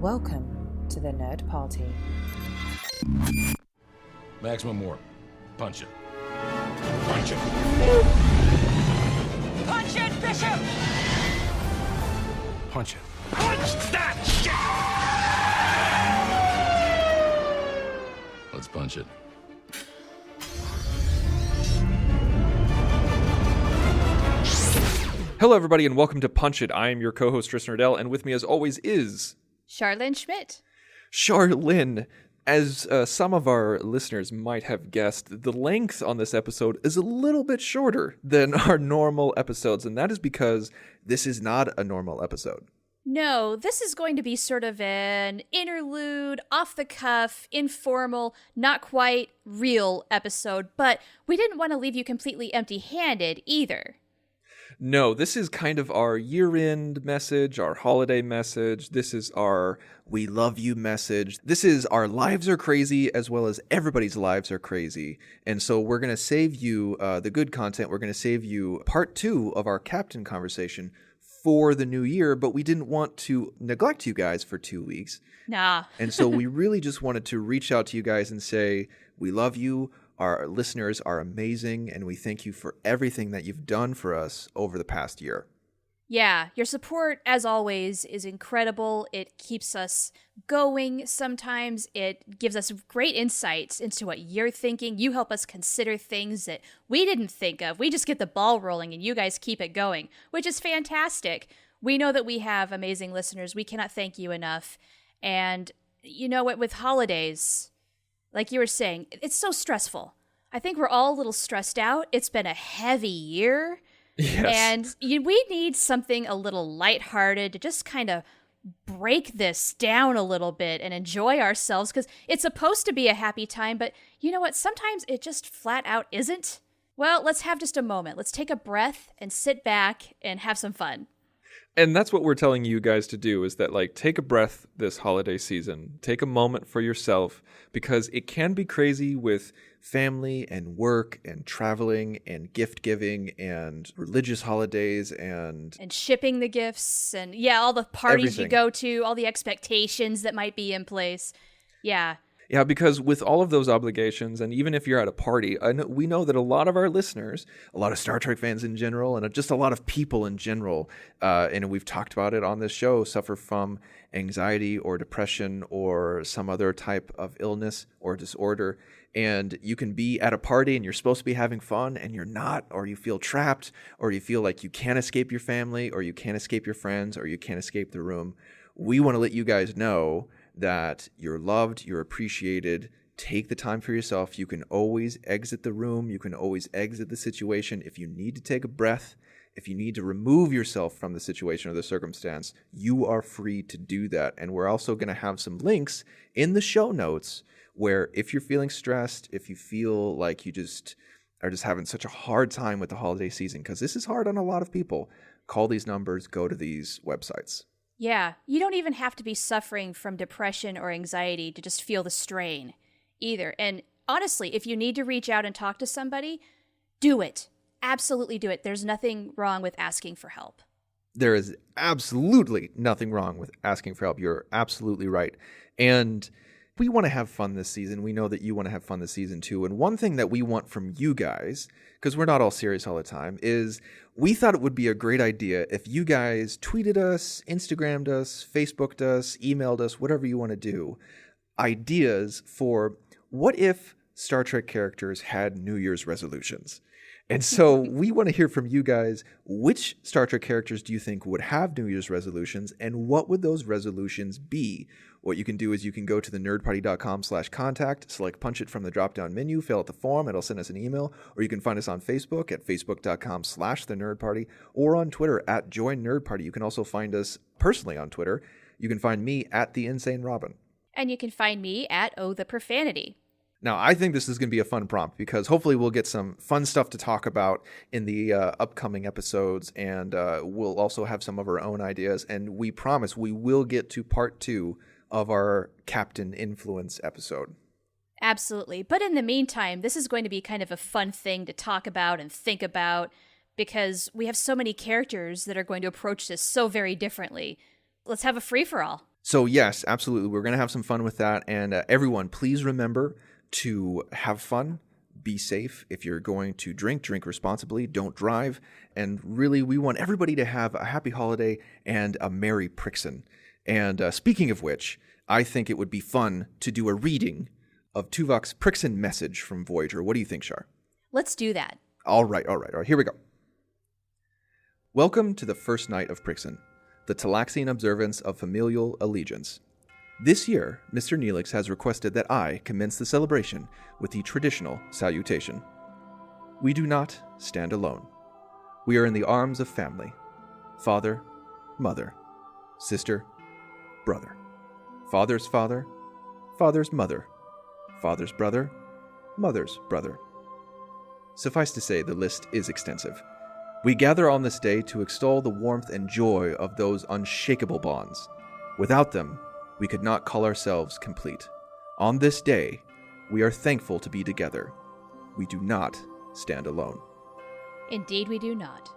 Welcome to the Nerd Party. Maximum warp. Punch it. Punch it. Punch it, Bishop! Punch it. Punch that shit! Let's punch it. Hello, everybody, and welcome to Punch It. I am your co-host, Tristan Riddell, and with me, as always, is... Charlene Schmidt. Charlene. As some of our listeners might have guessed, the length on this episode is a little bit shorter than our normal episodes, and that is because this is not a normal episode. No, this is going to be sort of an interlude, off-the-cuff, informal, not quite real episode, but we didn't want to leave you completely empty-handed either. No, this is kind of our year-end message, our holiday message. This is our we love you message. This is our lives are crazy as well as everybody's lives are crazy. And so we're going to save you the good content. We're going to save you part 2 of our captain conversation for the new year, but we didn't want to neglect you guys for 2 weeks. Nah. And so we really just wanted to reach out to you guys and say, we love you. Our listeners are amazing, and we thank you for everything that you've done for us over the past year. Yeah, your support, as always, is incredible. It keeps us going sometimes. It gives us great insights into what you're thinking. You help us consider things that we didn't think of. We just get the ball rolling, and you guys keep it going, which is fantastic. We know that we have amazing listeners. We cannot thank you enough. And you know what, with holidays... like you were saying, it's so stressful. I think we're all a little stressed out. It's been a heavy year. Yes. And we need something a little lighthearted to just kind of break this down a little bit and enjoy ourselves, because it's supposed to be a happy time, but you know what? Sometimes it just flat out isn't. Well, let's have just a moment. Let's take a breath and sit back and have some fun. And that's what we're telling you guys to do, is that, like, take a breath this holiday season. Take a moment for yourself, because it can be crazy with family and work and traveling and gift giving and religious holidays and shipping the gifts and, yeah, all the parties everything. You go to, all the expectations that might be in place. Yeah. Yeah, because with all of those obligations, and even if you're at a party, we know that a lot of our listeners, a lot of Star Trek fans in general, and just a lot of people in general, and we've talked about it on this show, suffer from anxiety or depression or some other type of illness or disorder. And you can be at a party and you're supposed to be having fun and you're not, or you feel trapped, or you feel like you can't escape your family, or you can't escape your friends, or you can't escape the room. We want to let you guys know that you're loved, you're appreciated. Take the time for yourself. You can always exit the room. You can always exit the situation. If you need to take a breath, if you need to remove yourself from the situation or the circumstance, you are free to do that. And we're also going to have some links in the show notes where, if you're feeling stressed, if you feel like you just are just having such a hard time with the holiday season, because this is hard on a lot of people, call these numbers, go to these websites. Yeah, you don't even have to be suffering from depression or anxiety to just feel the strain either. And honestly, if you need to reach out and talk to somebody, do it. Absolutely do it. There's nothing wrong with asking for help. There is absolutely nothing wrong with asking for help. You're absolutely right. And we want to have fun this season. We know that you want to have fun this season too. And one thing that we want from you guys, because we're not all serious all the time, is we thought it would be a great idea if you guys tweeted us, Instagrammed us, Facebooked us, emailed us, whatever you want to do, ideas for what if Star Trek characters had New Year's resolutions. And so we want to hear from you guys, which Star Trek characters do you think would have New Year's resolutions, and what would those resolutions be? What you can do is you can go to thenerdparty.com/contact, select Punch It from the drop-down menu, fill out the form, it'll send us an email, or you can find us on Facebook at facebook.com/thenerdparty, or on Twitter at joinnerdparty. You can also find us personally on Twitter. You can find me at @theinsanerobin. And you can find me at the Profanity. Now, I think this is going to be a fun prompt, because hopefully we'll get some fun stuff to talk about in the upcoming episodes, and we'll also have some of our own ideas. And we promise we will get to part 2 of our Captain Influence episode. Absolutely. But in the meantime, this is going to be kind of a fun thing to talk about and think about, because we have so many characters that are going to approach this so very differently. Let's have a free-for-all. So yes, absolutely. We're going to have some fun with that. And everyone, please remember to have fun, be safe. If you're going to drink responsibly, don't drive. And really, we want everybody to have a happy holiday and a Merry Prixen. And speaking of which, I think it would be fun to do a reading of Tuvok's Prixen message from Voyager. What do you think, Shar? Let's do that. All right. Here we go. Welcome to the first night of Prixen, the Talaxian observance of familial allegiance. This year, Mr. Neelix has requested that I commence the celebration with the traditional salutation. We do not stand alone. We are in the arms of family. Father, mother, sister, brother. Father's father, father's mother, father's brother, mother's brother. Suffice to say, the list is extensive. We gather on this day to extol the warmth and joy of those unshakable bonds. Without them, we could not call ourselves complete. On this day, we are thankful to be together. We do not stand alone. Indeed, we do not.